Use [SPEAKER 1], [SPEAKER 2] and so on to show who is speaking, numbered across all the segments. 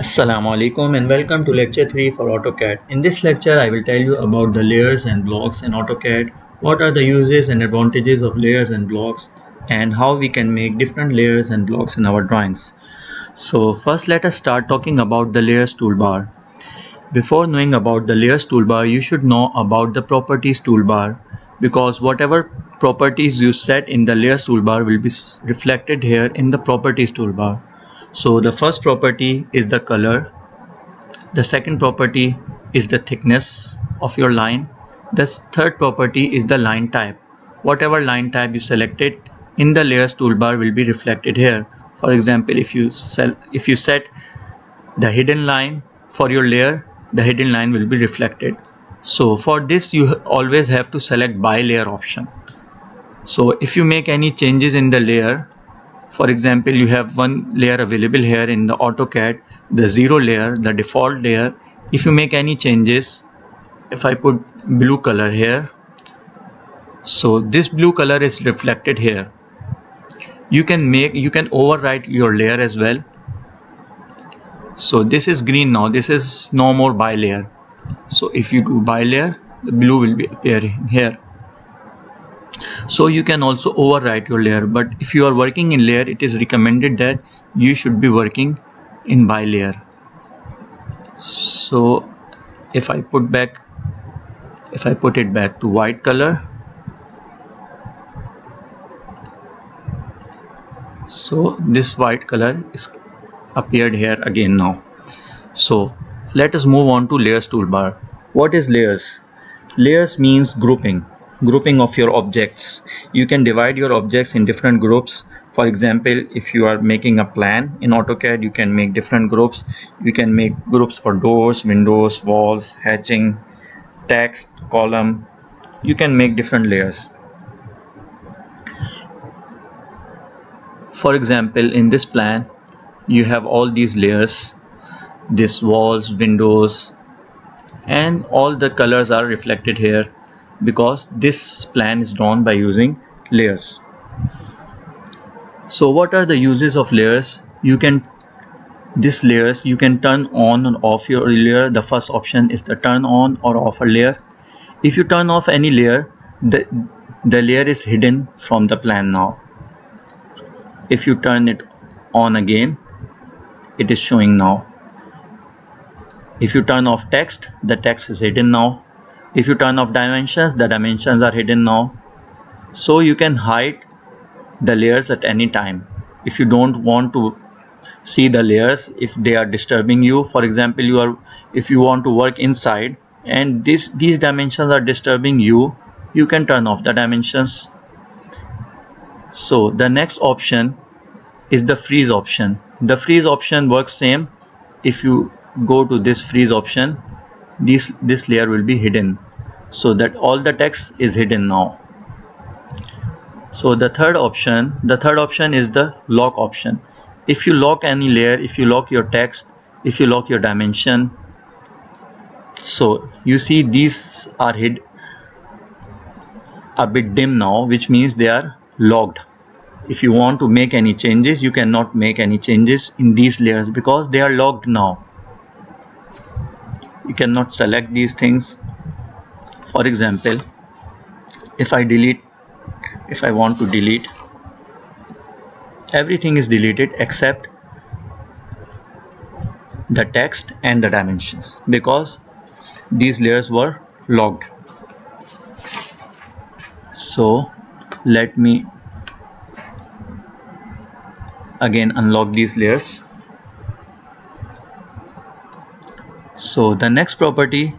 [SPEAKER 1] Assalamu alaikum and welcome to lecture 3 for AutoCAD. In this lecture I will tell you about the layers and blocks in AutoCAD, what are the uses and advantages of layers and blocks, and how we can make different layers and blocks in our drawings. So first let us start talking about the layers toolbar. Before knowing about the layers toolbar, you should know about the properties toolbar, because whatever properties you set in the layers toolbar will be reflected here in the properties toolbar. So the first property is the color. The second property is the thickness of your line. The third property is the line type. Whatever line type you selected in the layers toolbar will be reflected here. For example, if you set the hidden line for your layer, the hidden line will be reflected. So for this you always have to select by layer option. So if you make any changes in the layer, for example, you have one layer available here in the AutoCAD, the 0 layer, the default layer. If you make any changes, if I put blue color here, so this blue color is reflected here. You can overwrite your layer as well. So this is green now, this is no more by layer. So if you do by layer, the blue will be appearing here. So you can also overwrite your layer, but if you are working in layer, it is recommended that you should be working in by layer. So if I put it back to white color, so this white color is appeared here again now. So let us move on to layers toolbar. What is layers? Layers means grouping of your objects. You can divide your objects in different groups. For example, if you are making a plan in AutoCAD, you can make different groups. You can make groups for doors, windows, walls, hatching, text, column. You can make different layers. For example, in this plan, you have all these layers, this walls, windows, and all the colors are reflected here because this plan is drawn by using layers. So what are the uses of layers? You can turn on and off your layer. The first option is the turn on or off a layer. If you turn off any layer, the layer is hidden from the plan now. If you turn it on again, it is showing now. If you turn off text, the text is hidden now. If you turn off dimensions, the dimensions are hidden now. So you can hide the layers at any time. If you don't want to see the layers, if they are disturbing you, for example, if you want to work inside and these dimensions are disturbing you, you can turn off the dimensions. So the next option is the freeze option. The freeze option works same. If you go to this freeze option, this layer will be hidden, so that all the text is hidden now. So the third option is the lock option. If you lock any layer, if you lock your text, if you lock your dimension, so you see these are hid a bit dim now, which means they are locked. If you want to make any changes, you cannot make any changes in these layers because they are locked now. You cannot select these things. For example, if I want to delete, everything is deleted except the text and the dimensions because these layers were locked. So let me again unlock these layers. So the next property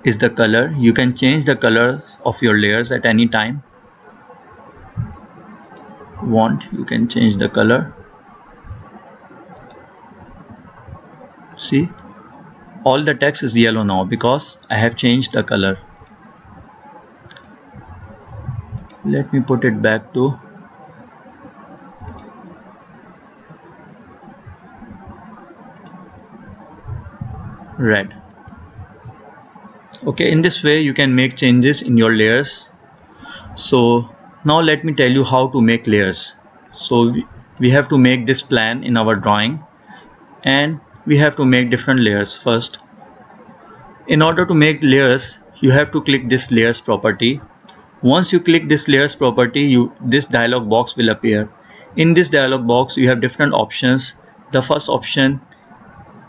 [SPEAKER 1] is the color. You can change the color of your layers at any time. You can change the color. See, all the text is yellow now because I have changed the color. Let me put it back to red. Okay, in this way you can make changes in your layers. So now let me tell you how to make layers. So we have to make this plan in our drawing, and we have to make different layers first. In order to make layers, you have to click this layers property. Once you click this layers property, this dialog box will appear. In this dialog box, you have different options. The first option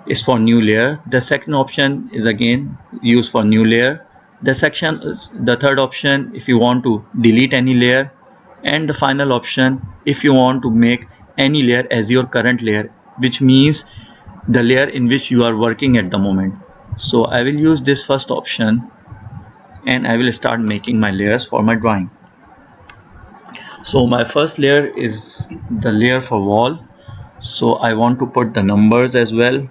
[SPEAKER 1] is for new layer. The second option is again used for new layer. The third option if you want to delete any layer, and the final option if you want to make any layer as your current layer, which means the layer in which you are working at the moment. So I will use this first option and I will start making my layers for my drawing. So my first layer is the layer for wall. So I want to put the numbers as well.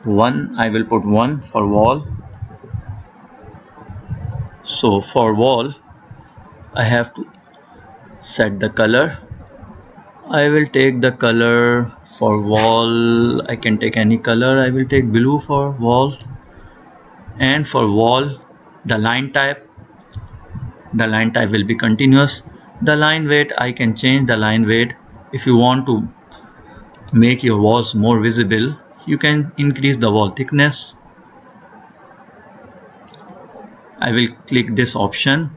[SPEAKER 1] 1, I will put 1 for wall. So for wall, I have to set the color. I will take the color for wall. I can take any color. I will take blue for wall. And for wall, the line type will be continuous. The line weight, I can change the line weight. If you want to make your walls more visible, you can increase the wall thickness. I will click this option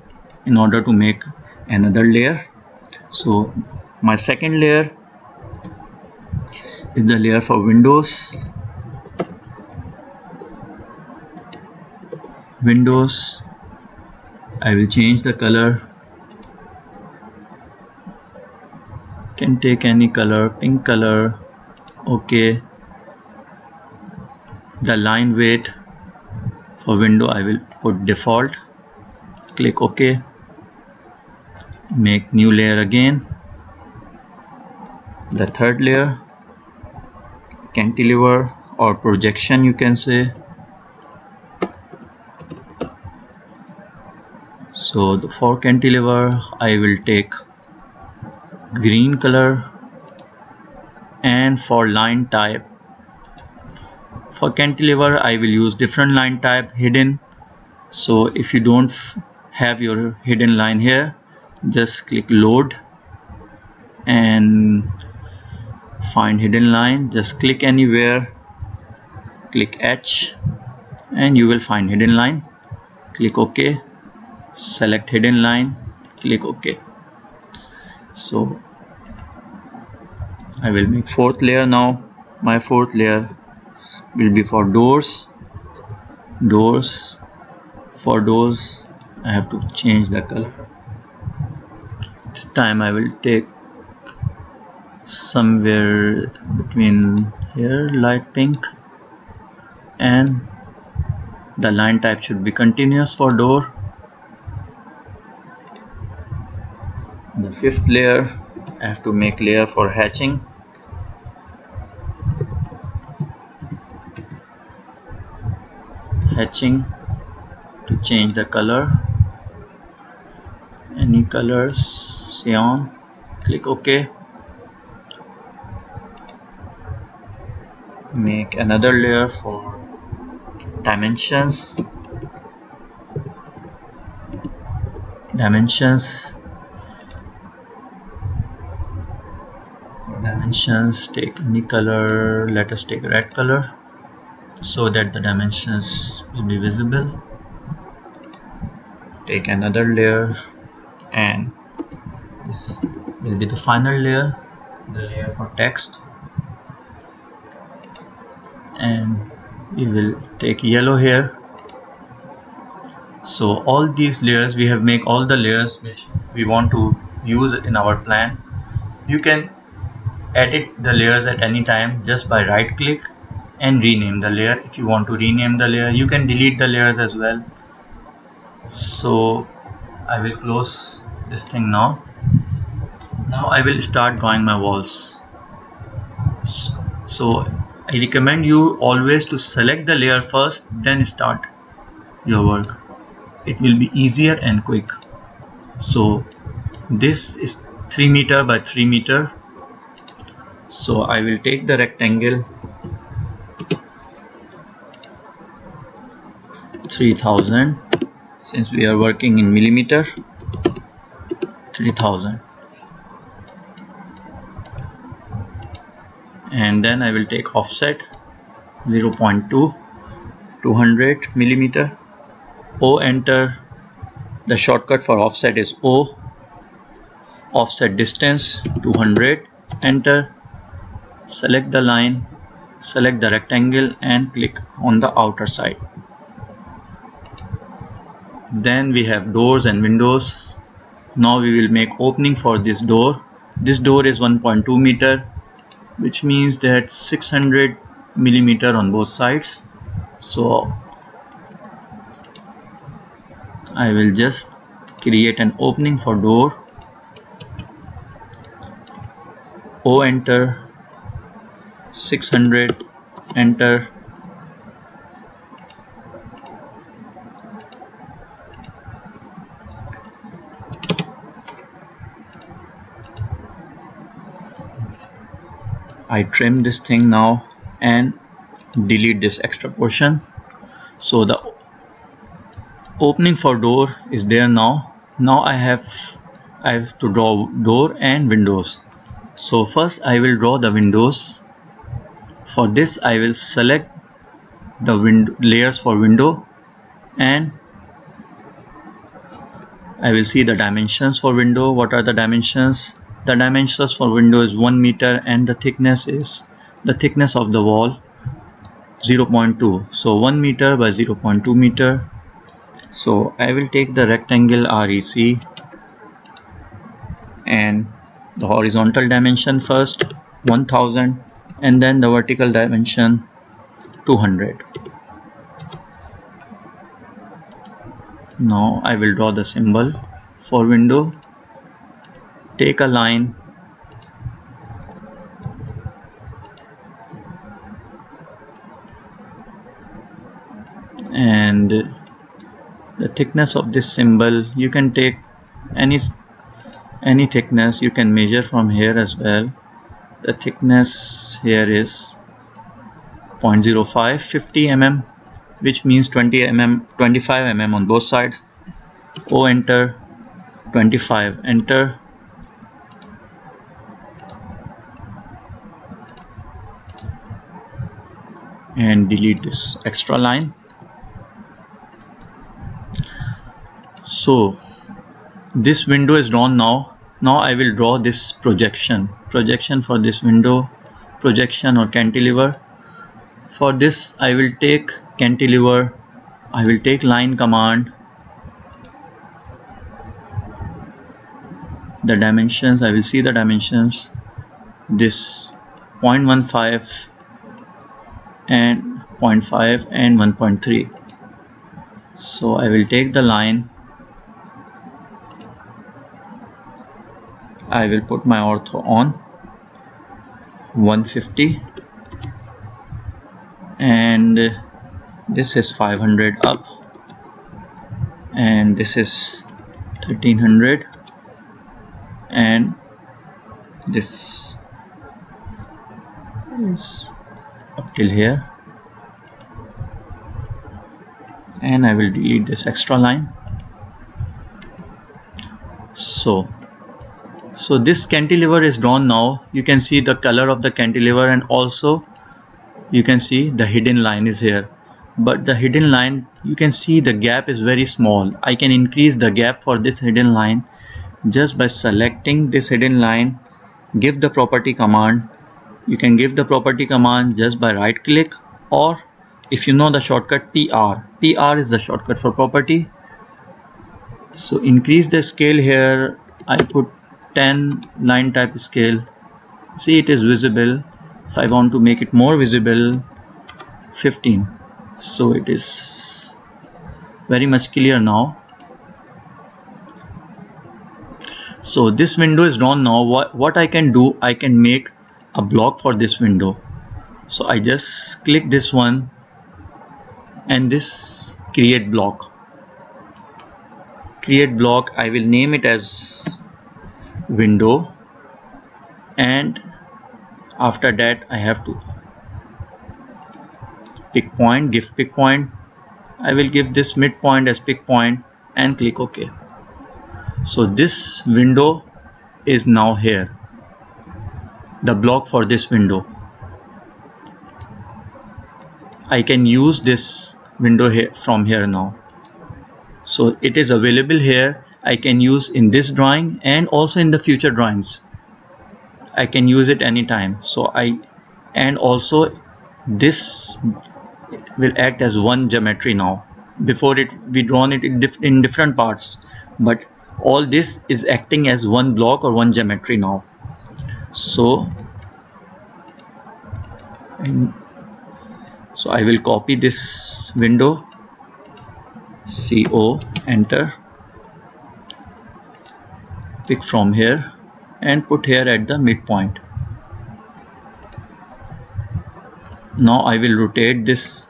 [SPEAKER 1] in order to make another layer. So my second layer is the layer for windows. I will change the color. Can take any color, pink color. Okay. The line weight for window I will put default. Click OK. Make new layer again. The third layer, cantilever or projection you can say. So for cantilever I will take green color, and for line type, for cantilever I will use different line type, hidden. So if you don't have your hidden line here, just click load and find hidden line. Just click anywhere, click H and you will find hidden line. Click OK, select hidden line, click OK. So I will make fourth layer now. My fourth layer will be for doors. For doors I have to change the color. This time I will take somewhere between here, light pink, and the line type should be continuous for door. The fifth layer I have to make layer for hatching. To change the color, any colors, cyan. Click OK. Make another layer for dimensions. For dimensions, take any color. Let us take red color so that the dimensions will be visible. Take another layer, and this will be the final layer, the layer for text. And we will take yellow here. So all these layers, we have make all the layers which we want to use in our plan. You can edit the layers at any time just by right click and rename the layer. If you want to rename the layer, you can delete the layers as well. So I will close this thing now. Now I will start drawing my walls. So I recommend you always to select the layer first, then start your work. It will be easier and quick. So this is 3 meter by 3 meter. So I will take the rectangle 3000, since we are working in millimeter. 3000, and then I will take offset 0.2, 200 millimeter. O, enter. The shortcut for offset is O. Offset distance 200, enter. Select the line, select the rectangle and click on the outer side. Then we have doors and windows. Now we will make opening for this door. This door is 1.2 meter, which means that 600 millimeter on both sides. So I will just create an opening for door. O, enter. 600, enter. I trim this thing now and delete this extra portion. So the opening for door is there now. Now I have to draw door and windows. So first I will draw the windows. For this I will select the layers for window and I will see the dimensions for window. What are the dimensions? The dimensions for window is 1 meter and the thickness is the thickness of the wall 0.2. So 1 meter by 0.2 meter. So I will take the rectangle REC and the horizontal dimension first 1000 and then the vertical dimension 200. Now I will draw the symbol for window. Take a line and the thickness of this symbol, you can take any thickness, you can measure from here as well. The thickness here is 0.05, 50 mm, which means 20 mm, 25 mm on both sides. O, enter. 25, enter. And delete this extra line. So this window is drawn now. Now I will draw this projection for this window, projection or cantilever. For this I will take cantilever, I will take line command, the dimensions, I will see the dimensions, this 0.15 and 0.5 and 1.3. So I will take the line, I will put my ortho on 150 and this is 500 up and this is 1300 and this is up till here, and I will delete this extra line. So this cantilever is drawn now. You can see the color of the cantilever and also you can see the hidden line is here, but the hidden line, you can see the gap is very small. I can increase the gap for this hidden line just by selecting this hidden line, give the property command. You can give the property command just by right click, or if you know the shortcut PR is the shortcut for property. So increase the scale here, I put 10 line type scale. See, it is visible. If I want to make it more visible, 15. So it is very much clear now. So this window is drawn now. What I can do, I can make a block for this window. So I just click this one and this create block. I will name it as window, and after that I have to pick point, give pick point. I will give this midpoint as pick point and click OK. So this window is now here, the block for this window. I can use this window here from here now. So it is available here. I can use in this drawing and also in the future drawings. I can use it anytime. And also this will act as one geometry now. Before it we drawn it in different parts, but all this is acting as one block or one geometry now. So I will copy this window, CO, enter, pick from here and put here at the midpoint. Now I will rotate this,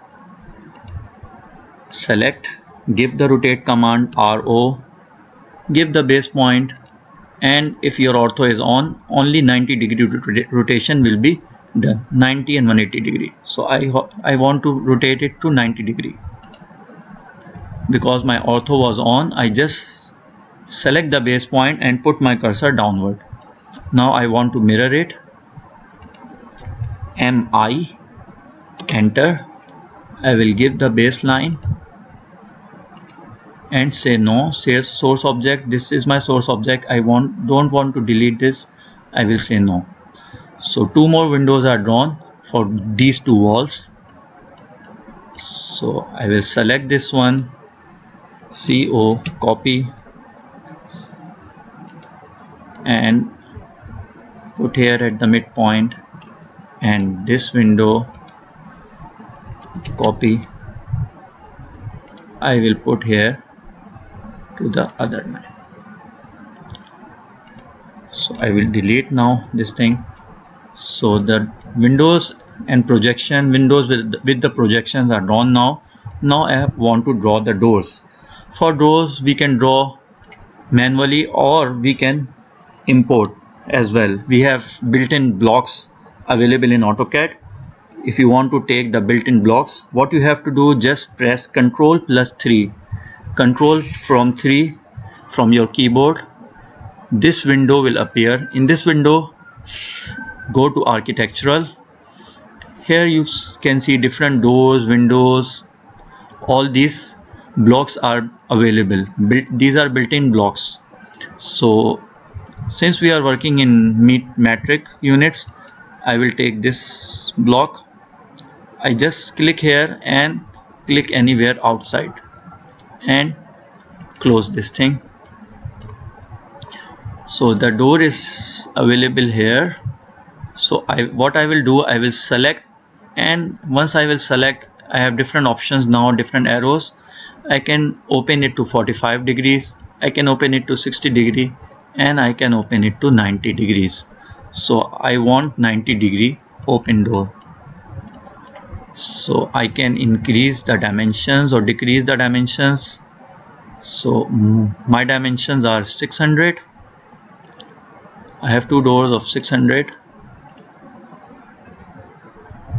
[SPEAKER 1] select, give the rotate command RO, give the base point, and if your ortho is on, only 90-degree rotation will be done, 90 and 180 degree. So I want to rotate it to 90 degree. Because my ortho was on, I just select the base point and put my cursor downward. Now I want to mirror it, MI, enter. I will give the baseline and say no, say source object, this is my source object, I don't want to delete this, I will say no. So two more windows are drawn for these two walls. So I will select this one, CO, copy and put here at the midpoint, and this window, copy, I will put here to the other line. So I will delete now this thing. So the windows and projection windows with the projections are drawn now. Now I want to draw the doors. For doors we can draw manually or we can import as well. We have built-in blocks available in AutoCAD. If you want to take the built-in blocks, what you have to do, just press Ctrl+3, Control from 3 from your keyboard. This window will appear. In this window, go to architectural. Here you can see different doors, windows. All these blocks are available. These are built-in blocks. So since we are working in metric units, I will take this block. I just click here and click anywhere outside and close this thing. So the door is available here. So what I will do, I will select, and once I will select, I have different options now, different arrows. I can open it to 45 degrees, I can open it to 60 degree, and I can open it to 90 degrees. So I want 90 degree open door. So I can increase the dimensions or decrease the dimensions. So my dimensions are 600. I have two doors of 600.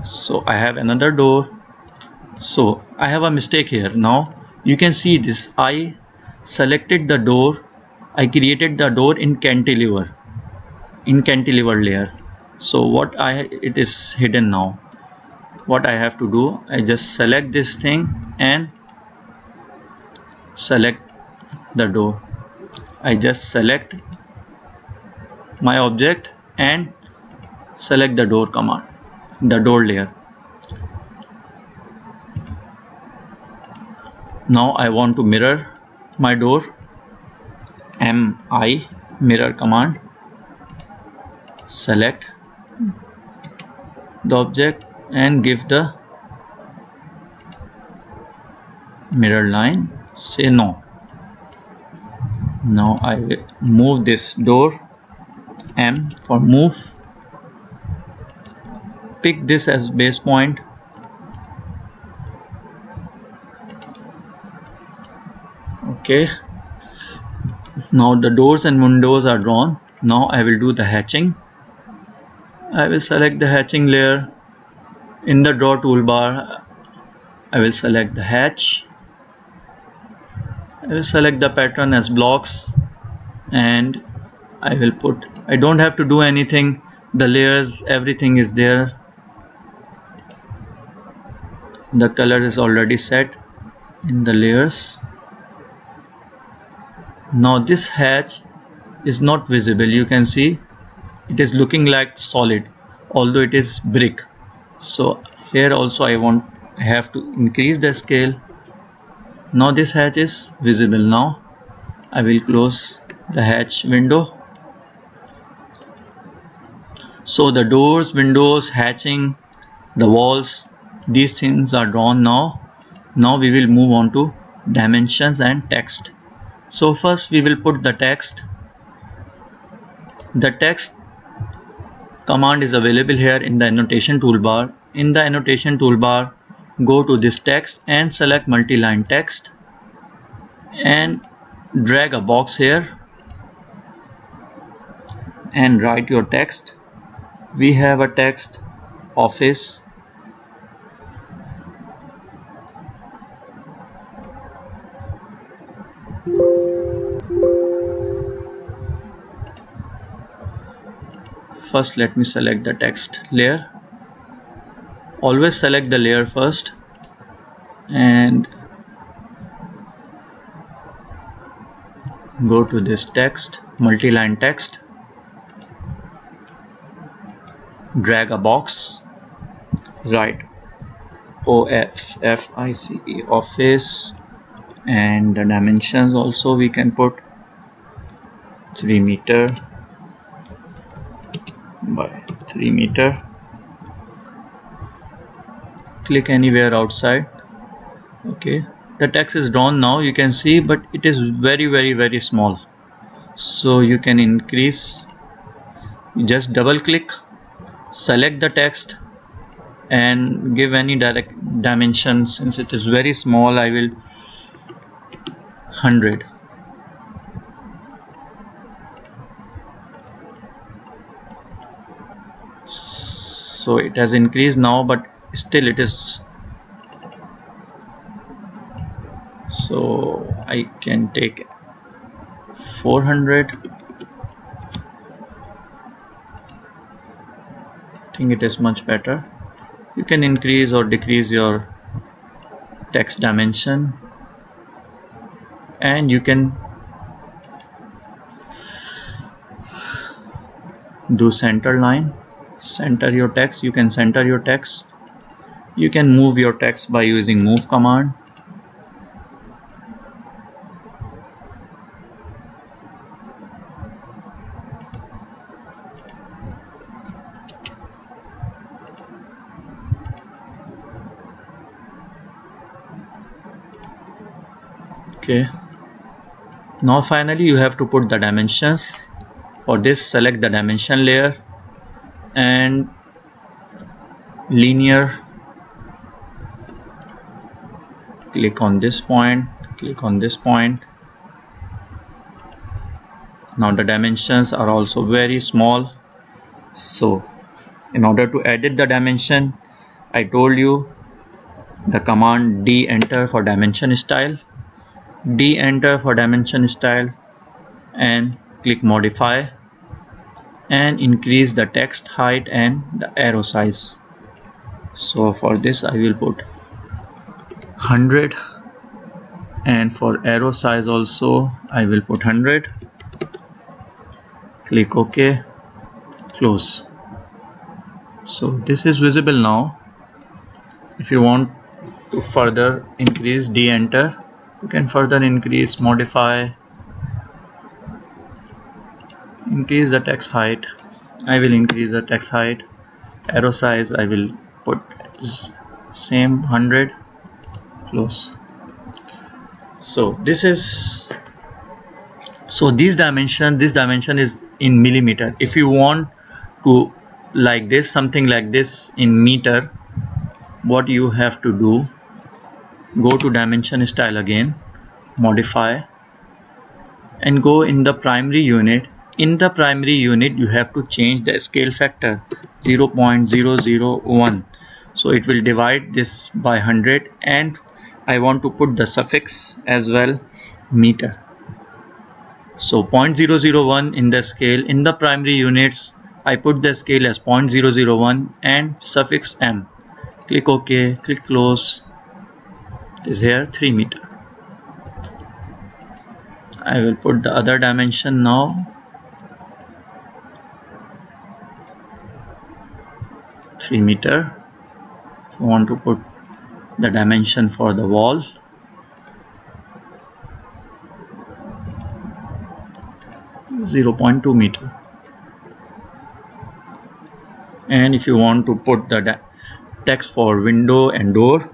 [SPEAKER 1] So I have another door. So I have a mistake here. Now you can see this, I selected the door, I created the door in cantilever layer. So it is hidden now. What I have to do, I just select this thing and select the door. I just select my object and select the door command, the door layer. Now I want to mirror my door, MI, mirror command, select the object and give the mirror line, say no. Now I will move this door, M for move, pick this as base point, okay. Now the doors and windows are drawn. Now I will do the hatching. I will select the hatching layer. In the draw toolbar, I will select the hatch. I will select the pattern as blocks and I will put, I don't have to do anything, the layers, everything is there. The color is already set in the layers. Now this hatch is not visible. You can see it is looking like solid, although it is brick. So here also I have to increase the scale. Now this hatch is visible. Now I will close the hatch window. So the doors, windows, hatching, the walls, these things are drawn now. Now we will move on to dimensions and text. So first we will put the text. The text command is available here in the annotation toolbar. In the annotation toolbar, go to this text and select multi-line text and drag a box here and write your text. We have a text office. First let me select the text layer. Always select the layer first and go to this text, multi-line text, drag a box, write OFFICE office, and the dimensions also we can put 3 meter by 3 meter. Click anywhere outside. Okay, the text is drawn now, you can see, but it is very small. So you can increase. You just double click, select the text and give any direct dimension. Since it is very small, I will 100. So it has increased now, but still it is. So I can take 400. I think it is much better. You can increase or decrease your text dimension, and you can do center line. Center your text. You can center your text. You can move your text by using move command. Okay, now finally you have to put the dimensions. For this, select the dimension layer and linear, click on this point, click on this point. Now the dimensions are also very small. So in order to edit the dimension, I told you the command D enter for dimension style, D enter for dimension style, and click modify and increase the text height and the arrow size. So for this I will put 100, and for arrow size also I will put 100. Click OK, close. So this is visible now. If you want to further increase, D enter, you can further increase, modify, increase the text height. I will increase the text height. Arrow size I will put same 100, close. So this dimension is in millimeter. If you want to like this, something like this in meter, what you have to do, go to dimension style again, modify, and go in the primary unit. In the primary unit you have to change the scale factor 0.001. so it will divide this by 100, and I want to put the suffix as well, meter. So 0.001 in the scale. In the primary units I put the scale as 0.001 and suffix m. click OK, click close. It is here 3 meter. I will put the other dimension now. 3 meter. If you want to put the dimension for the wall, 0.2 meter. And if you want to put the text for window and door,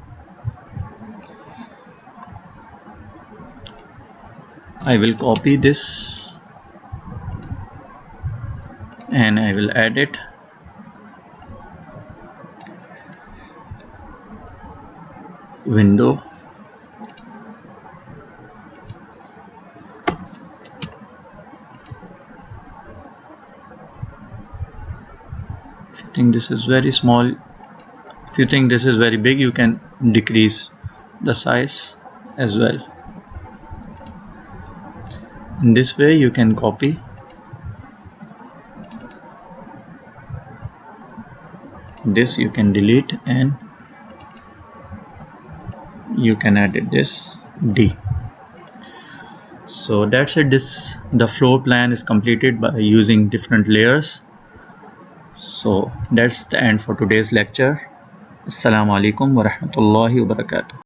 [SPEAKER 1] I will copy this and I will add it. Window. If you think this is very small, if you think this is very big, you can decrease the size as well. In this way you can copy. This you can delete and you can edit this D. So that's it. The floor plan is completed by using different layers. So that's the end for today's lecture. Assalamu alaikum wa rahmatullahi wa barakatuh.